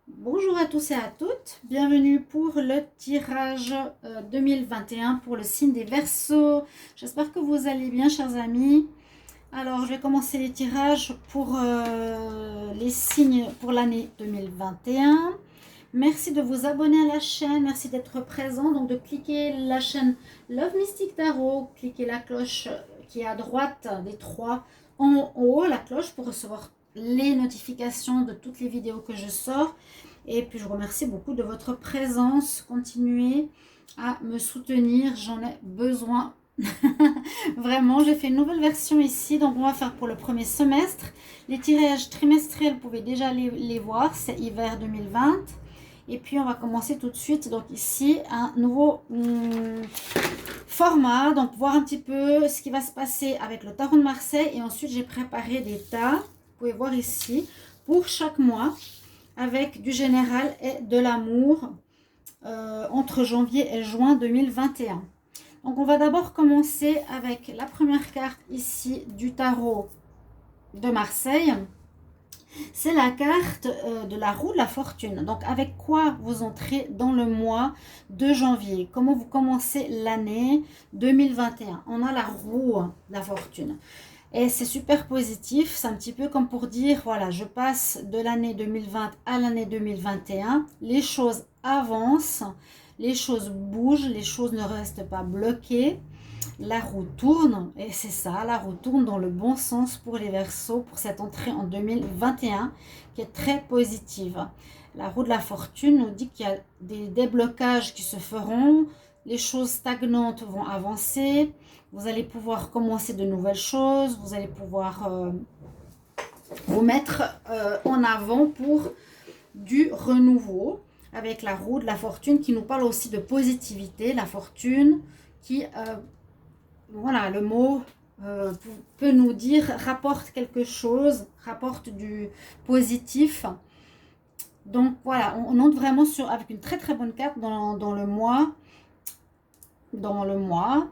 Bonjour à tous et à toutes, bienvenue pour le tirage 2021 pour le signe des Verseaux. J'espère que vous allez bien, chers amis. Alors, je vais commencer les tirages pour les signes pour l'année 2021. Merci de vous abonner à la chaîne, merci d'être présent. Donc, de cliquer la chaîne Love Mystic Tarot, cliquez la cloche qui est à droite des trois en haut, la cloche pour recevoir les notifications de toutes les vidéos que je sors. Et puis, je remercie beaucoup de votre présence. Continuez à me soutenir, j'en ai besoin. Vraiment, j'ai fait une nouvelle version ici, donc on va faire pour le premier semestre. Les tirages trimestriels, vous pouvez déjà les voir, c'est hiver 2020. Et puis on va commencer tout de suite, donc ici, un nouveau format, donc voir un petit peu ce qui va se passer avec le tarot de Marseille. Et ensuite, j'ai préparé des tas, vous pouvez voir ici, pour chaque mois, avec du général et de l'amour, entre janvier et juin 2021. Donc, on va d'abord commencer avec la première carte ici du tarot de Marseille. C'est la carte de la roue de la fortune. Donc, avec quoi vous entrez dans le mois de janvier? Comment vous commencez l'année 2021? On a la roue de la fortune. Et c'est super positif. C'est un petit peu comme pour dire, voilà, je passe de l'année 2020 à l'année 2021. Les choses avancent, les choses bougent, les choses ne restent pas bloquées. La roue tourne, et c'est ça, la roue tourne dans le bon sens pour les Verseaux, pour cette entrée en 2021 qui est très positive. La roue de la fortune nous dit qu'il y a des déblocages qui se feront, les choses stagnantes vont avancer, vous allez pouvoir commencer de nouvelles choses, vous allez pouvoir vous mettre en avant pour du renouveau, avec la roue de la fortune qui nous parle aussi de positivité, la fortune qui... voilà, le mot peut nous dire rapporte quelque chose, rapporte du positif. Donc voilà, on entre vraiment avec une très très bonne carte dans le mois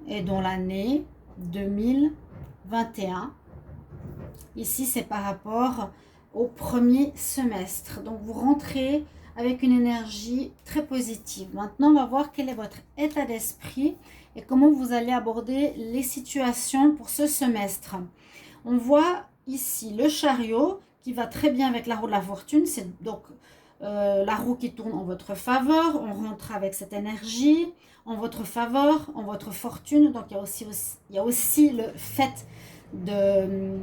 et dans l'année 2021. Ici, c'est par rapport au premier semestre. Donc vous rentrez avec une énergie très positive. Maintenant, on va voir quel est votre état d'esprit et comment vous allez aborder les situations pour ce semestre. On voit ici le chariot qui va très bien avec la roue de la fortune. C'est donc la roue qui tourne en votre faveur. On rentre avec cette énergie en votre faveur, en votre fortune. Donc il y a aussi le fait de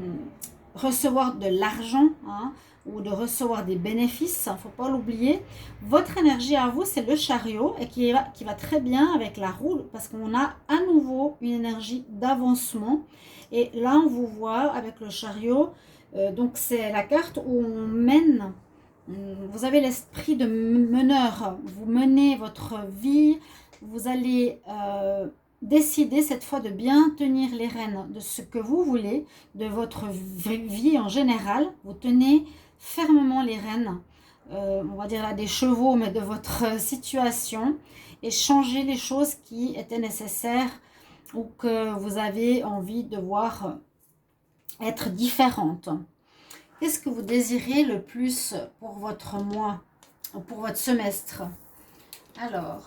recevoir de l'argent, hein, ou de recevoir des bénéfices, il ne faut pas l'oublier. Votre énergie à vous, c'est le chariot et qui va très bien avec la roue parce qu'on a à nouveau une énergie d'avancement. Et là, on vous voit avec le chariot. Donc, c'est la carte où on mène. Vous avez l'esprit de meneur. Vous menez votre vie. Vous allez décidez cette fois de bien tenir les rênes de ce que vous voulez, de votre vie en général. Vous tenez fermement les rênes, on va dire là des chevaux, mais de votre situation, et changer les choses qui étaient nécessaires ou que vous avez envie de voir être différentes. Qu'est-ce que vous désirez le plus pour votre mois, ou pour votre semestre? Alors...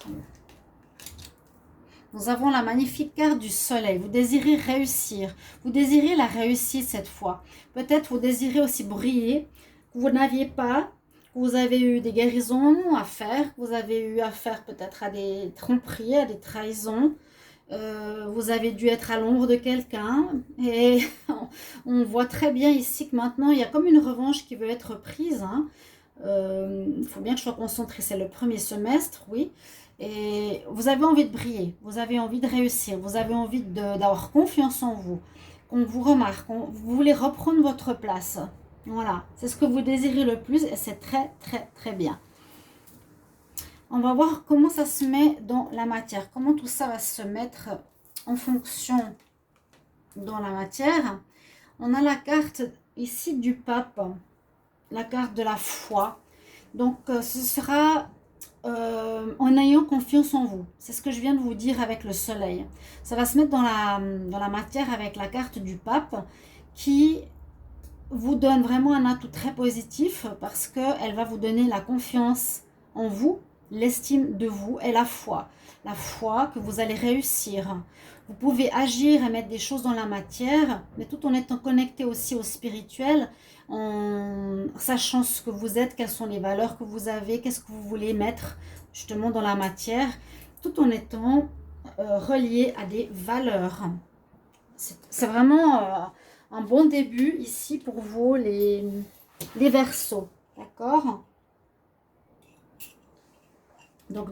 nous avons la magnifique carte du soleil. Vous désirez réussir. Vous désirez la réussite cette fois. Peut-être vous désirez aussi briller. Que vous n'aviez pas. Que vous avez eu des guérisons à faire. Que vous avez eu affaire peut-être à des tromperies, à des trahisons. Vous avez dû être à l'ombre de quelqu'un. Et on voit très bien ici que maintenant, il y a comme une revanche qui veut être prise. Hein. Il faut bien que je sois concentrée. C'est le premier semestre, oui. Et vous avez envie de briller, vous avez envie de réussir, vous avez envie d'avoir confiance en vous, qu'on vous remarque, vous voulez reprendre votre place. Voilà, c'est ce que vous désirez le plus et c'est très très très bien. On va voir comment ça se met dans la matière, comment tout ça va se mettre en fonction dans la matière. On a la carte ici du pape, la carte de la foi. Donc ce sera... en ayant confiance en vous. C'est ce que je viens de vous dire avec le soleil. Ça va se mettre dans la matière avec la carte du pape qui vous donne vraiment un atout très positif parce qu'elle va vous donner la confiance en vous, l'estime de vous et la foi. La foi que vous allez réussir. Vous pouvez agir et mettre des choses dans la matière, mais tout en étant connecté aussi au spirituel, en sachant ce que vous êtes, quelles sont les valeurs que vous avez, qu'est-ce que vous voulez mettre justement dans la matière, tout en étant relié à des valeurs. C'est vraiment un bon début ici pour vous, les Verseaux. D'accord? Donc,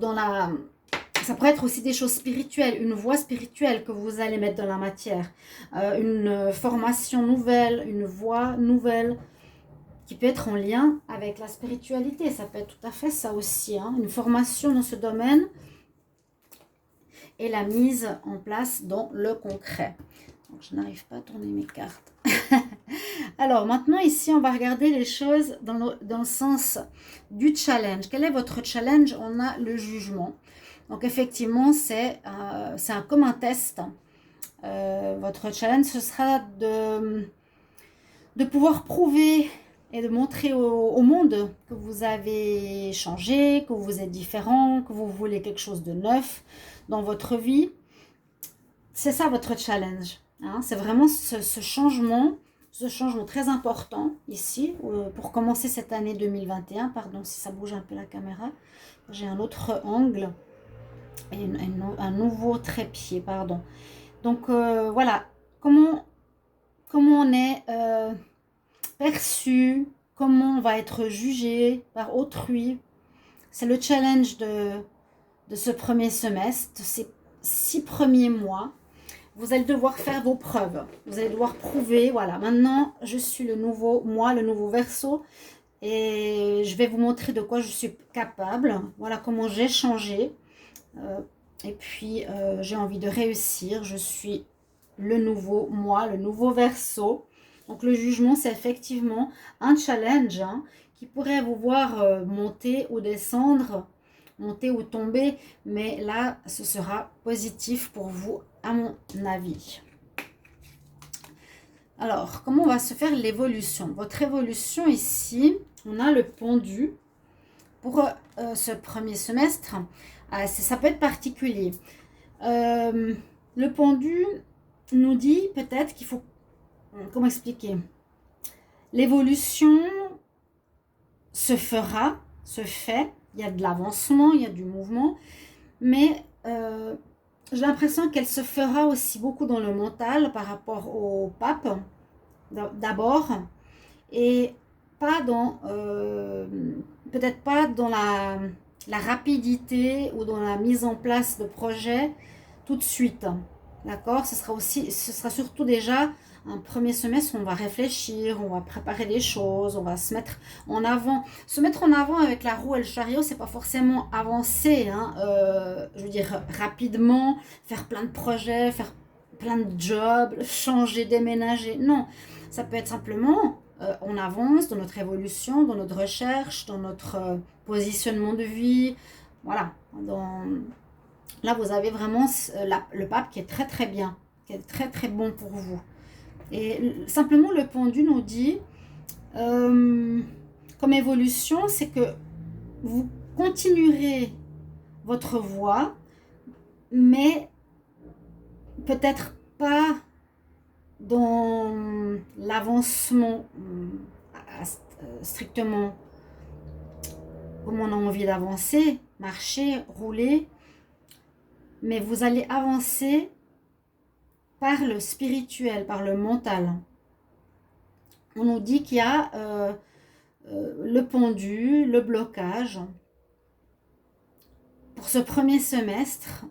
ça pourrait être aussi des choses spirituelles, une voie spirituelle que vous allez mettre dans la matière, une formation nouvelle, une voie nouvelle qui peut être en lien avec la spiritualité. Ça peut être tout à fait ça aussi, hein, une formation dans ce domaine et la mise en place dans le concret. Donc, je n'arrive pas à tourner mes cartes. Alors, maintenant, ici, on va regarder les choses dans le sens du challenge. Quel est votre challenge? On a le jugement. Donc, effectivement, c'est comme un test. Votre challenge, ce sera de pouvoir prouver et de montrer au monde que vous avez changé, que vous êtes différent, que vous voulez quelque chose de neuf dans votre vie. C'est ça votre challenge. Hein? C'est vraiment ce changement très important ici pour commencer cette année 2021. Pardon si ça bouge un peu la caméra. J'ai un autre angle et un nouveau trépied, pardon. Donc voilà, comment on est perçu, comment on va être jugé par autrui. C'est le challenge de ce premier semestre, de ces 6 premiers mois. Vous allez devoir faire vos preuves. Vous allez devoir prouver, voilà, maintenant, je suis le nouveau moi, le nouveau Verseau. Et je vais vous montrer de quoi je suis capable. Voilà comment j'ai changé. Et puis, j'ai envie de réussir. Je suis le nouveau moi, le nouveau Verseau. Donc, le jugement, c'est effectivement un challenge hein, qui pourrait vous voir monter ou descendre, monter ou tomber. Mais là, ce sera positif pour vous, à mon avis. Alors, comment va se faire l'évolution? Votre évolution ici, on a le pendu pour ce premier semestre. Ça peut être particulier. Le pendu nous dit peut-être qu'il faut... Comment expliquer? L'évolution se fera, se fait. Il y a de l'avancement, il y a du mouvement. Mais j'ai l'impression qu'elle se fera aussi beaucoup dans le mental par rapport au pape, d'abord. Et pas dans... peut-être pas dans la rapidité ou dans la mise en place de projets tout de suite. D'accord? Ce sera surtout déjà un premier semestre où on va réfléchir, on va préparer des choses, on va se mettre en avant. Se mettre en avant avec la roue et le chariot, c'est pas forcément avancer, hein, je veux dire rapidement, faire plein de projets, faire plein de jobs, changer, déménager. Non, ça peut être simplement on avance dans notre évolution, dans notre recherche, dans notre positionnement de vie. Voilà. Là, vous avez vraiment le pape qui est très très bien, qui est très très bon pour vous. Et simplement, le pendu nous dit, comme évolution, c'est que vous continuerez votre voie, mais peut-être pas dans l'avancement strictement comme on a envie d'avancer, marcher, rouler, mais vous allez avancer par le spirituel, par le mental. On nous dit qu'il y a le pendu, le blocage pour ce premier semestre,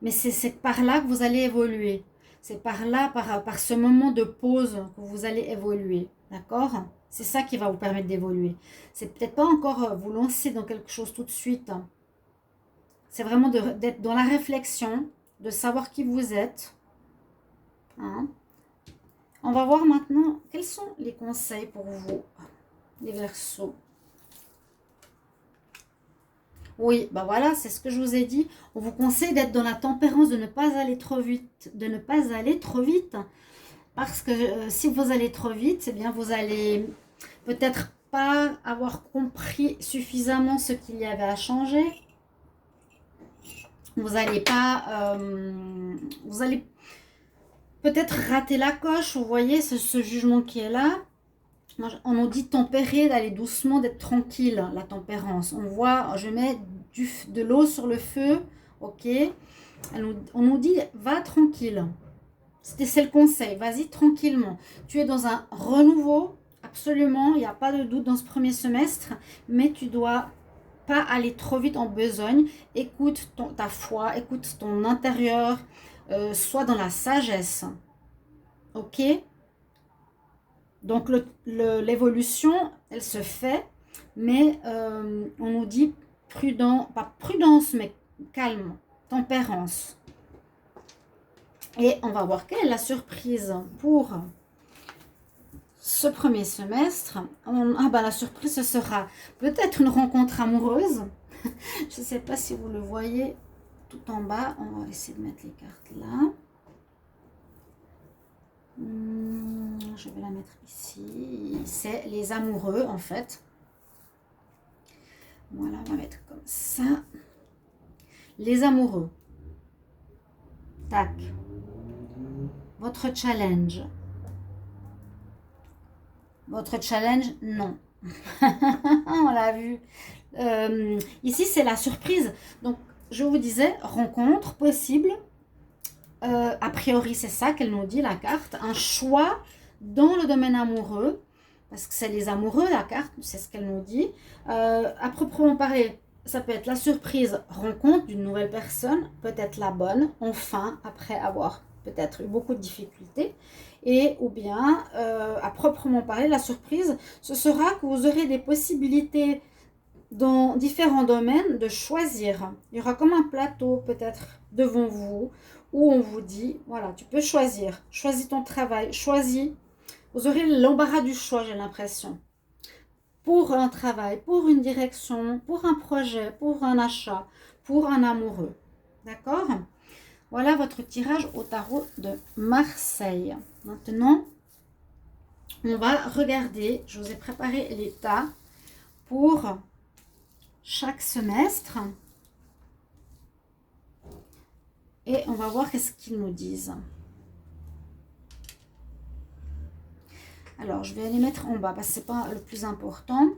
mais c'est par là que vous allez évoluer. C'est par là, par ce moment de pause que vous allez évoluer. D'accord? C'est ça qui va vous permettre d'évoluer. C'est peut-être pas encore vous lancer dans quelque chose tout de suite. C'est vraiment d'être dans la réflexion, de savoir qui vous êtes. Hein? On va voir maintenant quels sont les conseils pour vous, les Verseaux. Oui, ben voilà, c'est ce que je vous ai dit. On vous conseille d'être dans la tempérance, de ne pas aller trop vite, Parce que si vous allez trop vite, eh bien vous allez peut-être pas avoir compris suffisamment ce qu'il y avait à changer. Vous allez pas, vous allez peut-être rater la coche. Vous voyez ce jugement qui est là. On nous dit tempérer, d'aller doucement, d'être tranquille, la tempérance. On voit, je mets de l'eau sur le feu, ok. On nous dit va tranquille. C'est le conseil, vas-y tranquillement. Tu es dans un renouveau, absolument, il n'y a pas de doute dans ce premier semestre, mais tu dois pas aller trop vite en besogne. Écoute ta foi, écoute ton intérieur, sois dans la sagesse. Ok? Donc l'évolution, elle se fait, mais on nous dit prudent, pas prudence, mais calme, tempérance. Et on va voir quelle est la surprise pour ce premier semestre. La surprise, ce sera peut-être une rencontre amoureuse. Je ne sais pas si vous le voyez tout en bas. On va essayer de mettre les cartes là. Je vais la mettre ici. C'est les amoureux en fait. Voilà, on va mettre comme ça. Les amoureux. Tac. Votre challenge. Votre challenge, non. On l'a vu. Ici, c'est la surprise. Donc, je vous disais, rencontre possible. A priori, c'est ça qu'elle nous dit, la carte. Un choix dans le domaine amoureux. Parce que c'est les amoureux, la carte. C'est ce qu'elle nous dit. À proprement parler, ça peut être la surprise rencontre d'une nouvelle personne. Peut-être la bonne, enfin, après avoir peut-être eu beaucoup de difficultés. Et ou bien, à proprement parler, la surprise, ce sera que vous aurez des possibilités dans différents domaines de choisir. Il y aura comme un plateau peut-être devant vous où on vous dit, voilà, tu peux choisir. Choisis ton travail, choisis. Vous aurez l'embarras du choix, j'ai l'impression. Pour un travail, pour une direction, pour un projet, pour un achat, pour un amoureux. D'accord ? Voilà votre tirage au tarot de Marseille. Maintenant, on va regarder, je vous ai préparé l'état pour chaque semestre. Et on va voir qu'est-ce qu'ils nous disent. Alors, je vais les mettre en bas parce que ce n'est pas le plus important.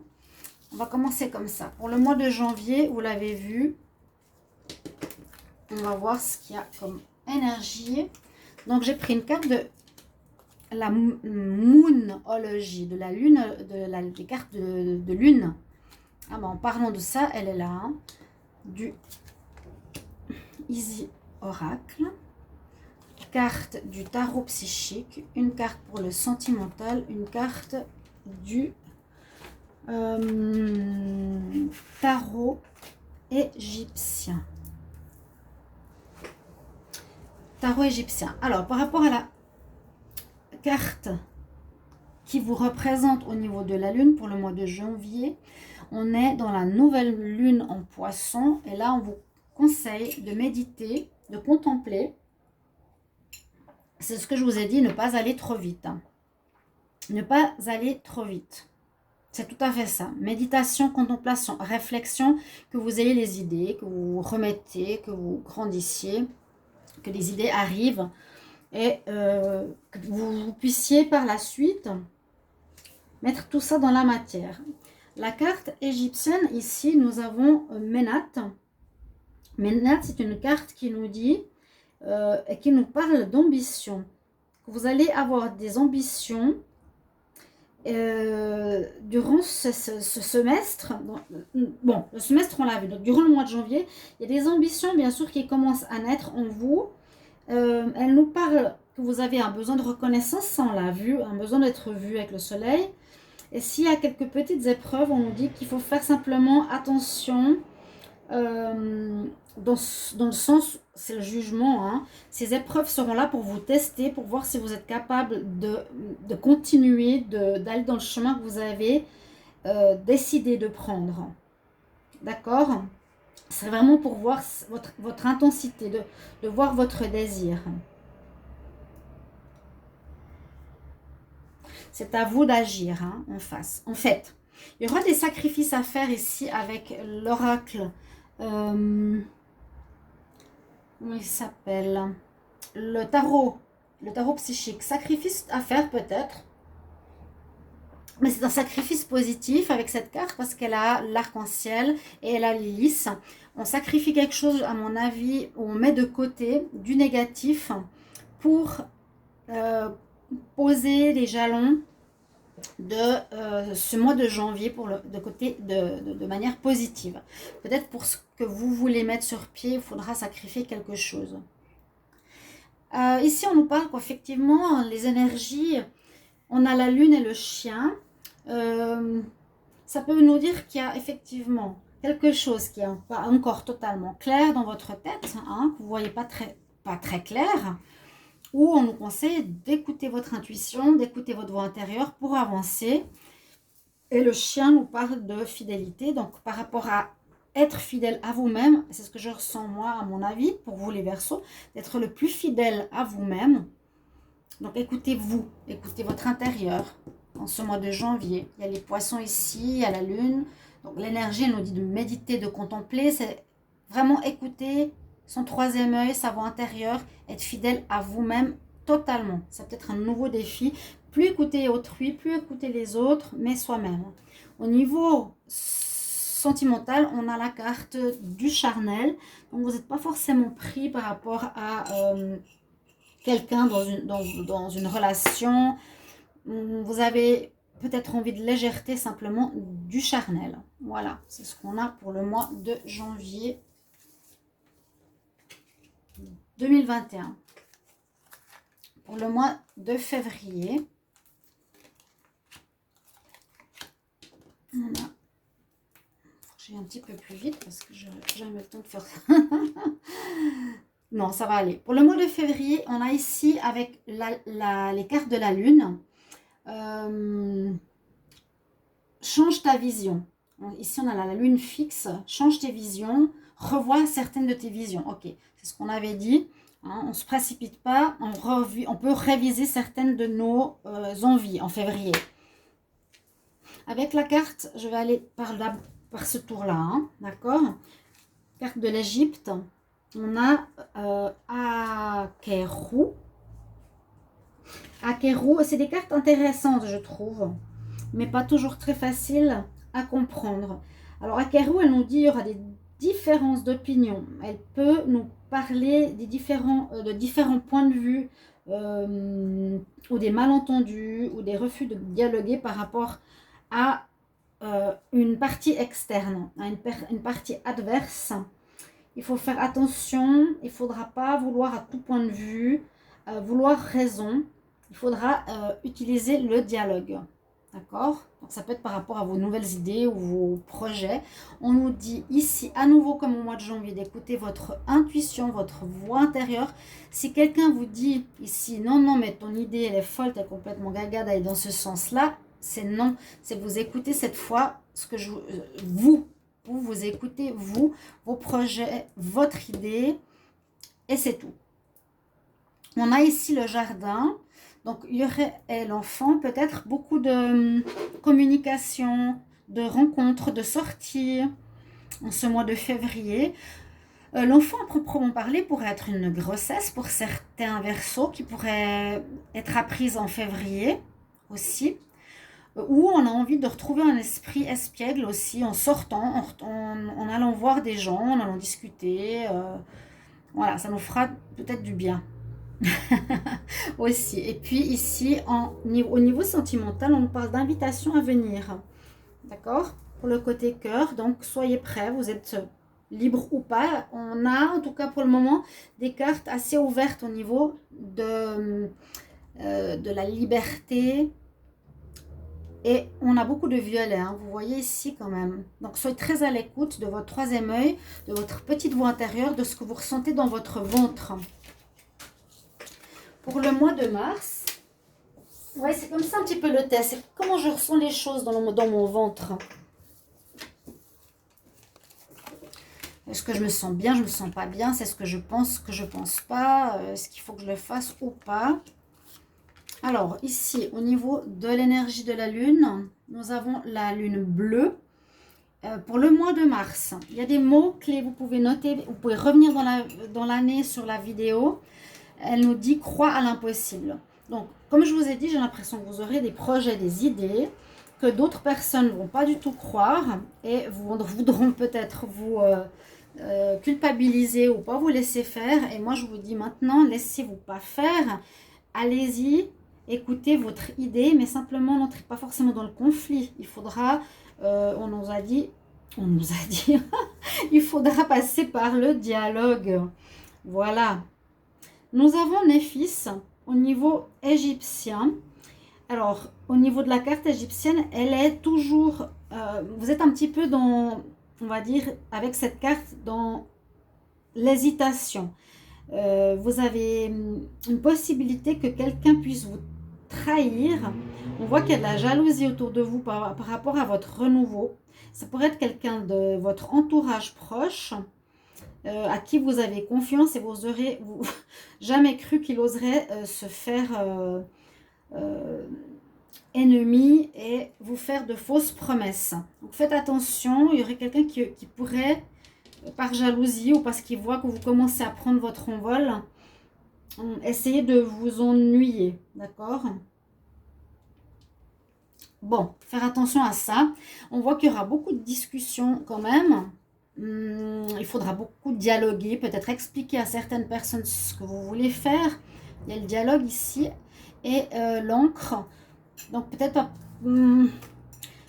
On va commencer comme ça. Pour le mois de janvier, vous l'avez vu, on va voir ce qu'il y a comme énergie. Donc, j'ai pris une carte de la Moonologie, de la lune, des cartes de lune. Ah ben, en parlant de ça, elle est là. Hein, du Easy Oracle. Carte du tarot psychique. Une carte pour le sentimental. Une carte du tarot égyptien. Tarot égyptien. Alors, par rapport à la carte qui vous représente au niveau de la lune pour le mois de janvier, on est dans la nouvelle lune en poisson. Et là, on vous conseille de méditer, de contempler. C'est ce que je vous ai dit, ne pas aller trop vite. Hein. Ne pas aller trop vite. C'est tout à fait ça. Méditation, contemplation, réflexion, que vous ayez les idées, que vous remettez, que vous grandissiez, que les idées arrivent et que vous puissiez par la suite mettre tout ça dans la matière. La carte égyptienne, ici, nous avons Ménat. Ménat, c'est une carte qui nous dit et qui nous parle d'ambition. Vous allez avoir des ambitions durant ce semestre. Bon, le semestre, on l'a vu. Donc, durant le mois de janvier, il y a des ambitions, bien sûr, qui commencent à naître en vous. Elle nous parle que vous avez un besoin de reconnaissance, ça on l'a vu, un besoin d'être vu avec le soleil. Et s'il y a quelques petites épreuves, on nous dit qu'il faut faire simplement attention dans le sens, c'est le jugement. Hein. Ces épreuves seront là pour vous tester, pour voir si vous êtes capable de continuer, d'aller dans le chemin que vous avez décidé de prendre. D'accord ? C'est vraiment pour voir votre intensité, de voir votre désir. C'est à vous d'agir hein, en face. En fait, il y aura des sacrifices à faire ici avec l'oracle. Comment il s'appelle? Le tarot psychique. Sacrifice à faire peut-être. Mais c'est un sacrifice positif avec cette carte parce qu'elle a l'arc-en-ciel et elle a l'hélice. On sacrifie quelque chose, à mon avis, on met de côté du négatif pour poser les jalons de ce mois de janvier de manière positive. Peut-être pour ce que vous voulez mettre sur pied, il faudra sacrifier quelque chose. Ici, on nous parle qu'effectivement, les énergies, on a la lune et le chien. Ça peut nous dire qu'il y a effectivement quelque chose qui n'est pas encore totalement clair dans votre tête, hein, que vous ne voyez pas très clair, où on nous conseille d'écouter votre intuition, d'écouter votre voix intérieure pour avancer. Et le chien nous parle de fidélité, donc par rapport à être fidèle à vous-même, c'est ce que je ressens moi à mon avis, pour vous les Verseaux, d'être le plus fidèle à vous-même. Donc écoutez-vous, écoutez votre intérieur. En ce mois de janvier, il y a les poissons ici, il y a la lune. Donc l'énergie nous dit de méditer, de contempler. C'est vraiment écouter son troisième œil, sa voix intérieure, être fidèle à vous-même totalement. C'est peut-être un nouveau défi. Plus écouter autrui, plus écouter les autres, mais soi-même. Au niveau sentimental, on a la carte du charnel. Donc vous n'êtes pas forcément pris par rapport à quelqu'un dans une relation. Vous avez peut-être envie de légèreté, simplement du charnel. Voilà, c'est ce qu'on a pour le mois de janvier 2021. Pour le mois de février, on a... J'ai un petit peu plus vite parce que j'ai jamais le temps de faire ça. Non, ça va aller. Pour le mois de février, on a ici avec les cartes de la lune. Change ta vision. Ici, on a la lune fixe. Change tes visions. Revois certaines de tes visions. Ok, c'est ce qu'on avait dit. Hein, on ne se précipite pas. On peut réviser certaines de nos envies en février. Avec la carte, je vais aller par ce tour-là. Hein, d'accord? Carte de l'Égypte. On a Akeru. Akeru, c'est des cartes intéressantes, je trouve, mais pas toujours très faciles à comprendre. Alors, Akeru, elle nous dit qu'il y aura des différences d'opinion. Elle peut nous parler de différents points de vue, ou des malentendus, ou des refus de dialoguer par rapport à une partie externe, à une partie adverse. Il faut faire attention, il ne faudra pas vouloir à tout point de vue, vouloir raison. Il faudra utiliser le dialogue. D'accord? Donc ça peut être par rapport à vos nouvelles idées ou vos projets. On nous dit ici, à nouveau comme au mois de janvier, d'écouter votre intuition, votre voix intérieure. Si quelqu'un vous dit ici, non, non, mais ton idée, elle est folle, tu es complètement gaga d'aller dans ce sens-là, c'est non. C'est vous écoutez cette fois ce que vous écoutez, vos projets, votre idée, et c'est tout. On a ici le jardin. Donc, il y aurait l'enfant, peut-être beaucoup de communication, de rencontres, de sorties en ce mois de février. L'enfant, à proprement parler, pourrait être une grossesse pour certains Verseaux qui pourrait être apprise en février aussi. Ou on a envie de retrouver un esprit espiègle aussi en sortant, en allant voir des gens, en allant discuter. Voilà, ça nous fera peut-être du bien. Aussi. Et puis ici, au niveau sentimental, on nous parle d'invitation à venir. D'accord? Pour le côté cœur, donc soyez prêts, vous êtes libre ou pas. On a, en tout cas pour le moment, des cartes assez ouvertes au niveau de la liberté. Et on a beaucoup de violet, hein, vous voyez ici quand même. Donc soyez très à l'écoute de votre troisième œil, de votre petite voix intérieure, de ce que vous ressentez dans votre ventre. Pour le mois de mars, ouais, c'est comme ça un petit peu le test. C'est comment je ressens les choses dans mon ventre. Est-ce que je me sens bien, je me sens pas bien? C'est ce que je pense pas? Est-ce qu'il faut que je le fasse ou pas? Alors, ici, au niveau de l'énergie de la Lune, nous avons la Lune bleue. Pour le mois de mars, il y a des mots-clés, vous pouvez noter, vous pouvez revenir dans l'année sur la vidéo. Elle nous dit « crois à l'impossible ». Donc, comme je vous ai dit, j'ai l'impression que vous aurez des projets, des idées, que d'autres personnes ne vont pas du tout croire et voudront peut-être vous culpabiliser ou pas vous laisser faire. Et moi, je vous dis maintenant, laissez-vous pas faire. Allez-y, écoutez votre idée, mais simplement n'entrez pas forcément dans le conflit. Il faudra, on nous a dit, il faudra passer par le dialogue. Voilà. Nous avons Néphis au niveau égyptien. Alors, au niveau de la carte égyptienne, elle est toujours... vous êtes un petit peu dans, on va dire, avec cette carte, dans l'hésitation. Vous avez une possibilité que quelqu'un puisse vous trahir. On voit qu'il y a de la jalousie autour de vous par rapport à votre renouveau. Ça pourrait être quelqu'un de votre entourage proche, à qui vous avez confiance et vous aurez jamais cru qu'il oserait se faire ennemi et vous faire de fausses promesses. Donc faites attention, il y aurait quelqu'un qui pourrait, par jalousie ou parce qu'il voit que vous commencez à prendre votre envol, essayer de vous ennuyer, d'accord? Bon, faire attention à ça. On voit qu'il y aura beaucoup de discussions quand même. Il faudra beaucoup dialoguer, peut-être expliquer à certaines personnes ce que vous voulez faire. Il y a le dialogue ici et l'encre. Donc peut-être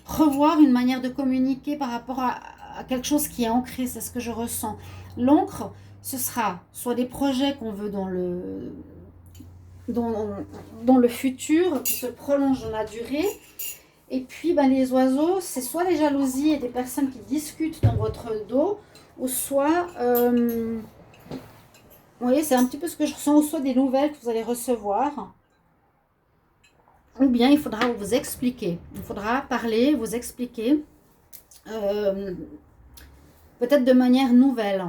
revoir une manière de communiquer par rapport à quelque chose qui est ancré, c'est ce que je ressens. L'encre, ce sera soit des projets qu'on veut dans le futur, qui se prolongent dans la durée. Et puis les oiseaux, c'est soit les jalousies et des personnes qui discutent dans votre dos, ou soit, vous voyez, c'est un petit peu ce que je ressens, ou soit des nouvelles que vous allez recevoir. Ou bien il faudra vous expliquer, il faudra parler, vous expliquer, peut-être de manière nouvelle.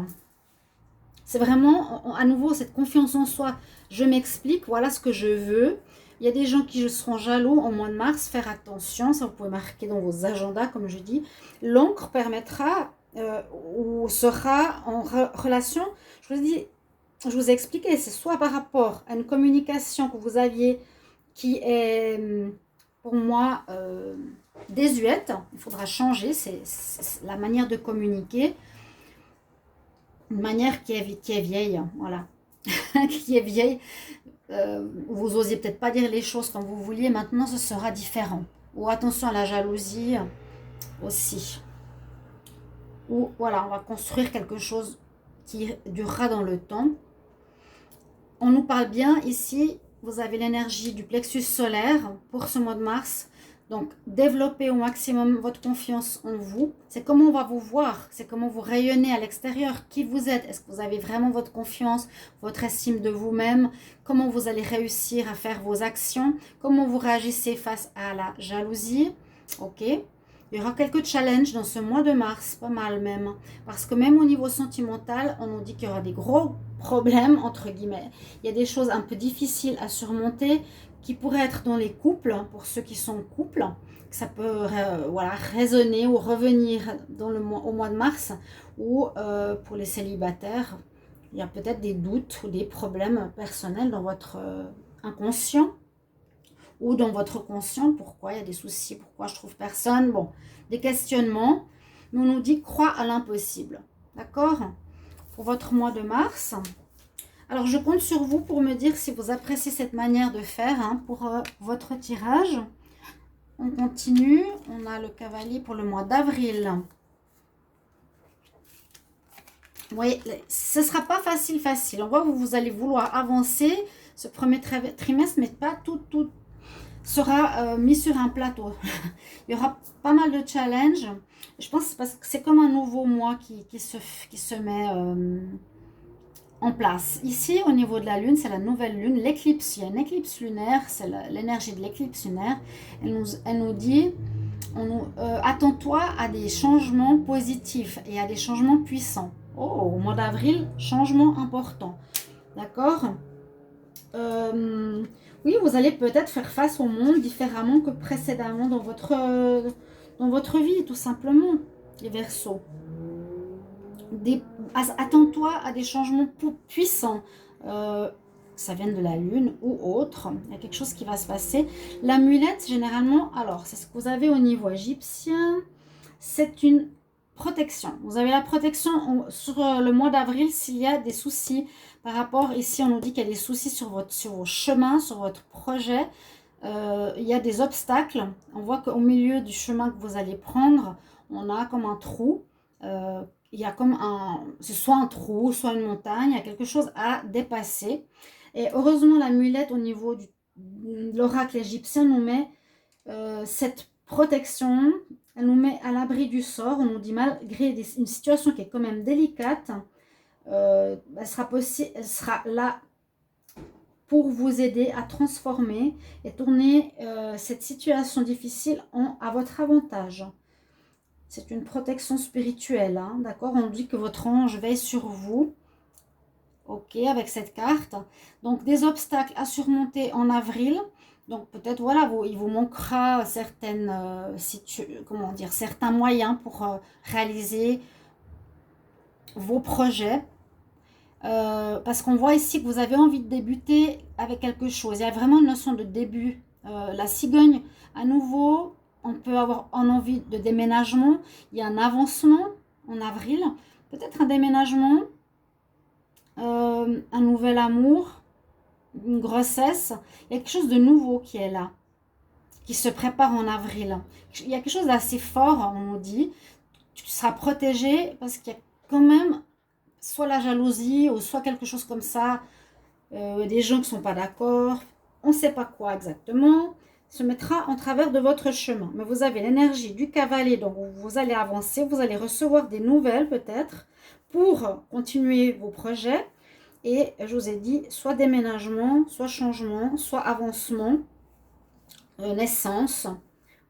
C'est vraiment, à nouveau, cette confiance en soi. Je m'explique, voilà ce que je veux. Il y a des gens qui seront jaloux au mois de mars, faire attention, ça vous pouvez marquer dans vos agendas, comme je dis. L'encre permettra, ou sera en relation, je vous ai expliqué, c'est soit par rapport à une communication que vous aviez qui est pour moi désuète, il faudra changer, c'est la manière de communiquer, une manière qui est vieille, voilà, qui est vieille, vous osiez peut-être pas dire les choses comme vous vouliez, maintenant ce sera différent. Ou attention à la jalousie aussi. Ou voilà, on va construire quelque chose qui durera dans le temps. On nous parle bien ici. Vous avez l'énergie du plexus solaire pour ce mois de mars. Donc, développez au maximum votre confiance en vous. C'est comment on va vous voir. C'est comment vous rayonnez à l'extérieur. Qui vous êtes? Est-ce que vous avez vraiment votre confiance, votre estime de vous-même? Comment vous allez réussir à faire vos actions? Comment vous réagissez face à la jalousie? Ok. Il y aura quelques challenges dans ce mois de mars, pas mal même. Parce que même au niveau sentimental, on nous dit qu'il y aura des gros problèmes, entre guillemets. Il y a des choses un peu difficiles à surmonter qui pourraient être dans les couples, pour ceux qui sont en couple. Ça peut voilà, résonner ou revenir au mois de mars. Ou pour les célibataires, il y a peut-être des doutes ou des problèmes personnels dans votre inconscient. Ou dans votre conscient, pourquoi il y a des soucis, pourquoi je trouve personne, bon, des questionnements, mais on nous dit crois à l'impossible, d'accord? Pour votre mois de mars. Alors je compte sur vous pour me dire si vous appréciez cette manière de faire pour votre tirage. On continue, on a le cavalier pour le mois d'avril. Vous voyez, ce ne sera pas facile, on voit que vous allez vouloir avancer ce premier trimestre, mais pas tout sera mis sur un plateau. Il y aura pas mal de challenges. Je pense parce que c'est comme un nouveau mois qui se met en place. Ici, au niveau de la Lune, c'est la nouvelle Lune, l'éclipse. Il y a une éclipse lunaire, c'est l'énergie de l'éclipse lunaire. Elle nous dit, attends-toi à des changements positifs et à des changements puissants. Oh, au mois d'avril, changement important. D'accord? Oui, vous allez peut-être faire face au monde différemment que précédemment dans votre vie, tout simplement, les Verseaux. Attends-toi à des changements puissants. Ça vient de la lune ou autre. Il y a quelque chose qui va se passer. L'amulette, généralement, alors, c'est ce que vous avez au niveau égyptien. C'est une protection. Vous avez la protection sur le mois d'avril s'il y a des soucis par rapport, ici on nous dit qu'il y a des soucis sur vos chemins, sur votre projet. Il y a des obstacles. On voit qu'au milieu du chemin que vous allez prendre, on a comme un trou. Il y a comme c'est soit un trou, soit une montagne. Il y a quelque chose à dépasser. Et heureusement, l'amulette au niveau de l'oracle égyptien nous met cette protection. Elle nous met à l'abri du sort. On nous dit malgré une situation qui est quand même délicate, elle sera là pour vous aider à transformer et tourner cette situation difficile à votre avantage. C'est une protection spirituelle, hein, d'accord? On dit que votre ange veille sur vous. Ok, avec cette carte. Donc, des obstacles à surmonter en avril. Donc, peut-être, voilà, il vous manquera certains moyens pour réaliser vos projets. Parce qu'on voit ici que vous avez envie de débuter avec quelque chose. Il y a vraiment une notion de début. La cigogne, à nouveau, on peut avoir en envie de déménagement. Il y a un avancement en avril. Peut-être un déménagement, un nouvel amour, une grossesse. Il y a quelque chose de nouveau qui est là, qui se prépare en avril. Il y a quelque chose d'assez fort, on nous dit. Tu seras protégé parce qu'il y a quand même soit la jalousie ou soit quelque chose comme ça, des gens qui ne sont pas d'accord, on ne sait pas quoi exactement, se mettra en travers de votre chemin. Mais vous avez l'énergie du cavalier, donc vous allez avancer, vous allez recevoir des nouvelles peut-être pour continuer vos projets. Et je vous ai dit, soit déménagement, soit changement, soit avancement, naissance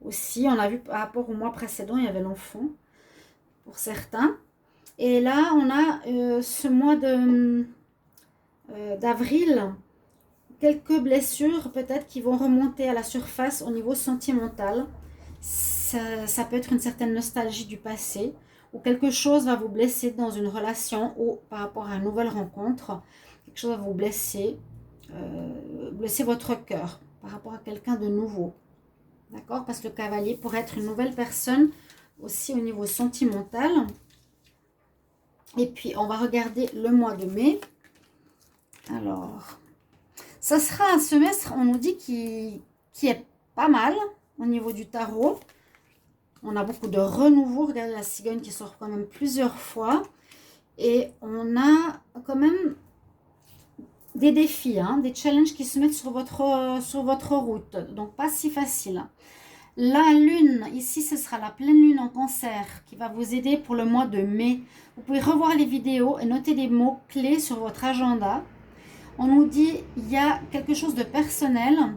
aussi. On a vu par rapport au mois précédent, il y avait l'enfant pour certains. Et là, on a ce mois d'avril, quelques blessures peut-être qui vont remonter à la surface au niveau sentimental. Ça peut être une certaine nostalgie du passé, ou quelque chose va vous blesser dans une relation ou par rapport à une nouvelle rencontre. Quelque chose va vous blesser votre cœur par rapport à quelqu'un de nouveau. D'accord? Parce que le cavalier pourrait être une nouvelle personne aussi au niveau sentimental. Et puis, on va regarder le mois de mai. Alors, ça sera un semestre, on nous dit, qui est pas mal au niveau du tarot. On a beaucoup de renouveau. Regardez la cigogne qui sort quand même plusieurs fois. Et on a quand même des défis, hein, des challenges qui se mettent sur votre route. Donc, pas si facile. La lune, ici, ce sera la pleine lune en cancer qui va vous aider pour le mois de mai. Vous pouvez revoir les vidéos et noter des mots clés sur votre agenda. On nous dit il y a quelque chose de personnel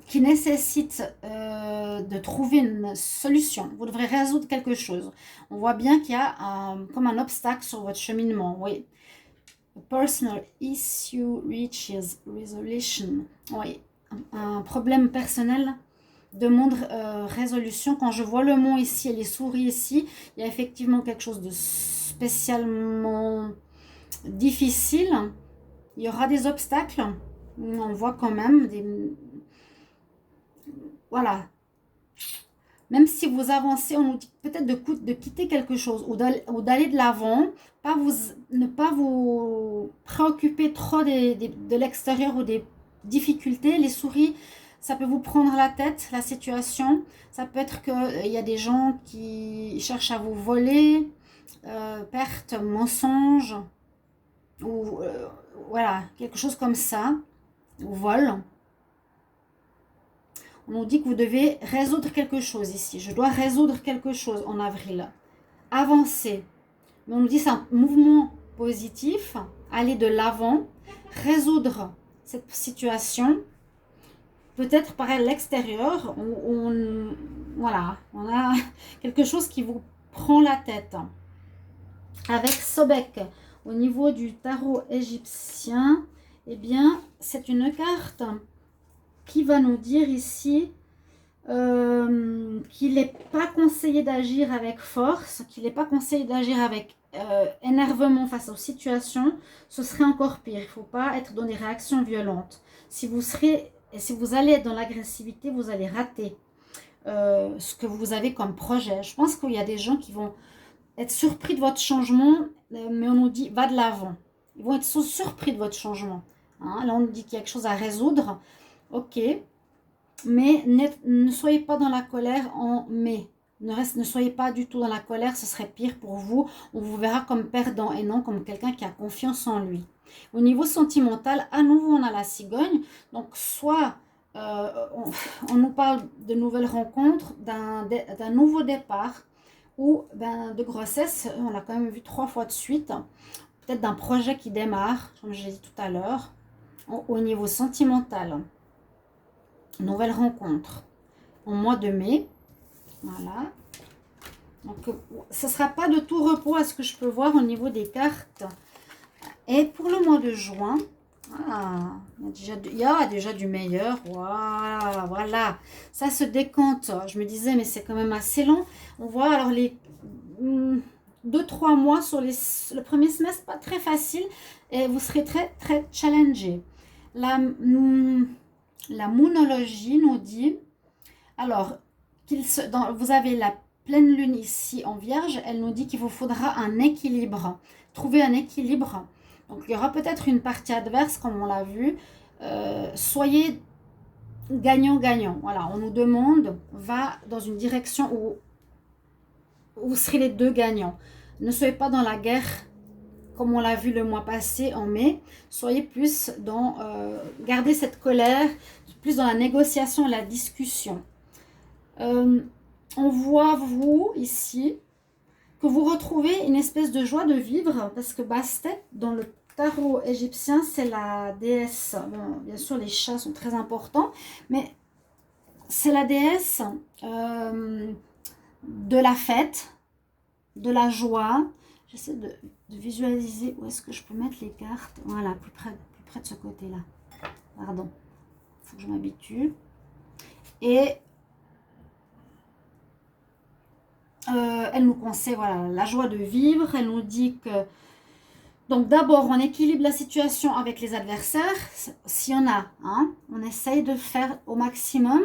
qui nécessite de trouver une solution. Vous devrez résoudre quelque chose. On voit bien qu'il y a comme un obstacle sur votre cheminement. Oui. A personal issue reaches resolution. Oui. Un problème personnel demande résolution. Quand je vois le mont ici et les souris ici, il y a effectivement quelque chose de spécialement difficile. Il y aura des obstacles. On voit quand même voilà. Même si vous avancez, on nous dit peut-être de quitter quelque chose ou d'aller de l'avant, ne pas vous préoccuper trop de l'extérieur ou des difficultés. Les souris, ça peut vous prendre la tête, la situation. Ça peut être qu'il y a des gens qui cherchent à vous voler, perte, mensonge, ou voilà, quelque chose comme ça, ou vol. On nous dit que vous devez résoudre quelque chose ici. Je dois résoudre quelque chose en avril. Avancer. Mais on nous dit que c'est un mouvement positif, aller de l'avant, résoudre cette situation. Peut-être par l'extérieur, voilà, on a quelque chose qui vous prend la tête. Avec Sobek, au niveau du tarot égyptien, eh bien, c'est une carte qui va nous dire ici qu'il n'est pas conseillé d'agir avec force, qu'il n'est pas conseillé d'agir avec énervement face aux situations. Ce serait encore pire. Il ne faut pas être dans des réactions violentes. Si vous allez être dans l'agressivité, vous allez rater ce que vous avez comme projet. Je pense qu'il y a des gens qui vont être surpris de votre changement, mais on nous dit va de l'avant. Ils vont être surpris de votre changement. Hein? Là, on nous dit qu'il y a quelque chose à résoudre. Ok, mais ne soyez pas dans la colère en mai. Ne soyez pas du tout dans la colère, ce serait pire pour vous. On vous verra comme perdant et non comme quelqu'un qui a confiance en lui. Au niveau sentimental, à nouveau, on a la cigogne. Donc, soit on nous parle de nouvelles rencontres, d'un nouveau départ ou de grossesse. On l'a quand même vu 3 fois de suite. Peut-être d'un projet qui démarre, comme je l'ai dit tout à l'heure, au niveau sentimental. Nouvelle rencontre en mois de mai. Voilà. Donc, ce ne sera pas de tout repos à ce que je peux voir au niveau des cartes. Et pour le mois de juin, il y a déjà du meilleur. Voilà, voilà. Ça se décompte. Je me disais, mais c'est quand même assez long. On voit alors les 2-3 mois sur le premier semestre, pas très facile. Et vous serez très, très challengé. La moonologie nous dit, alors, vous avez la pleine lune ici en Vierge, elle nous dit qu'il vous faudra un équilibre, trouver un équilibre. Donc, il y aura peut-être une partie adverse, comme on l'a vu. Soyez gagnant-gagnant. Voilà, on nous demande, va dans une direction où vous serez les deux gagnants. Ne soyez pas dans la guerre, comme on l'a vu le mois passé en mai. Soyez plus dans, gardez cette colère, plus dans la négociation et la discussion. On voit, vous, ici, que vous retrouvez une espèce de joie de vivre, parce que Bastet, dans le tarot égyptien, c'est la déesse. Bon, bien sûr, les chats sont très importants, mais c'est la déesse de la fête, de la joie. J'essaie de visualiser où est-ce que je peux mettre les cartes. Voilà, plus près de ce côté-là. Pardon, il faut que je m'habitue. Et elle nous conseille, voilà, la joie de vivre. Elle nous dit que, donc d'abord, on équilibre la situation avec les adversaires. S'il y en a, hein, on essaye de faire au maximum.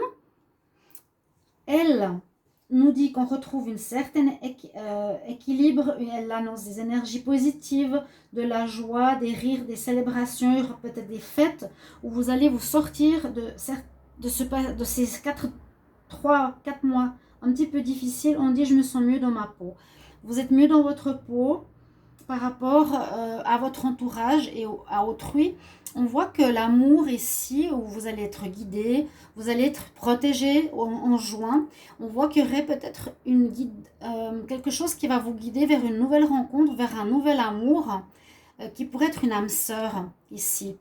Elle nous dit qu'on retrouve une certaine équilibre. Elle annonce des énergies positives, de la joie, des rires, des célébrations. Il y aura peut-être des fêtes où vous allez vous sortir de ces 3-4 mois un petit peu difficiles. On dit je me sens mieux dans ma peau. Vous êtes mieux dans votre peau par rapport à votre entourage et à autrui. On voit que l'amour ici, où vous allez être guidé, vous allez être protégé en juin. On voit qu'il y aurait peut-être quelque chose qui va vous guider vers une nouvelle rencontre, vers un nouvel amour, qui pourrait être une âme sœur ici.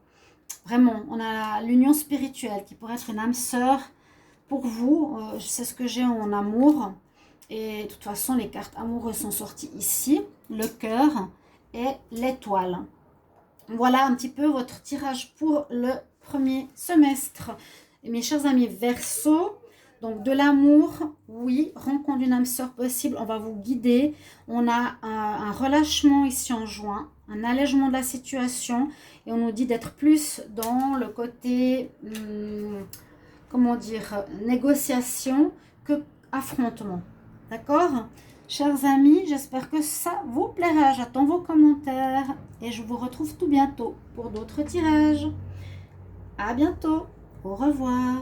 Vraiment, on a l'union spirituelle qui pourrait être une âme sœur pour vous. C'est ce que j'ai en amour. Et de toute façon, les cartes amoureuses sont sorties ici. Le cœur et l'étoile. Voilà un petit peu votre tirage pour le premier semestre. Et mes chers amis Verseau, donc de l'amour, oui, rencontre d'une âme sœur possible, on va vous guider. On a un relâchement ici en juin, un allègement de la situation et on nous dit d'être plus dans le côté, comment dire, négociation que affrontement. D'accord ? Chers amis, j'espère que ça vous plaira. J'attends vos commentaires et je vous retrouve tout bientôt pour d'autres tirages. À bientôt. Au revoir.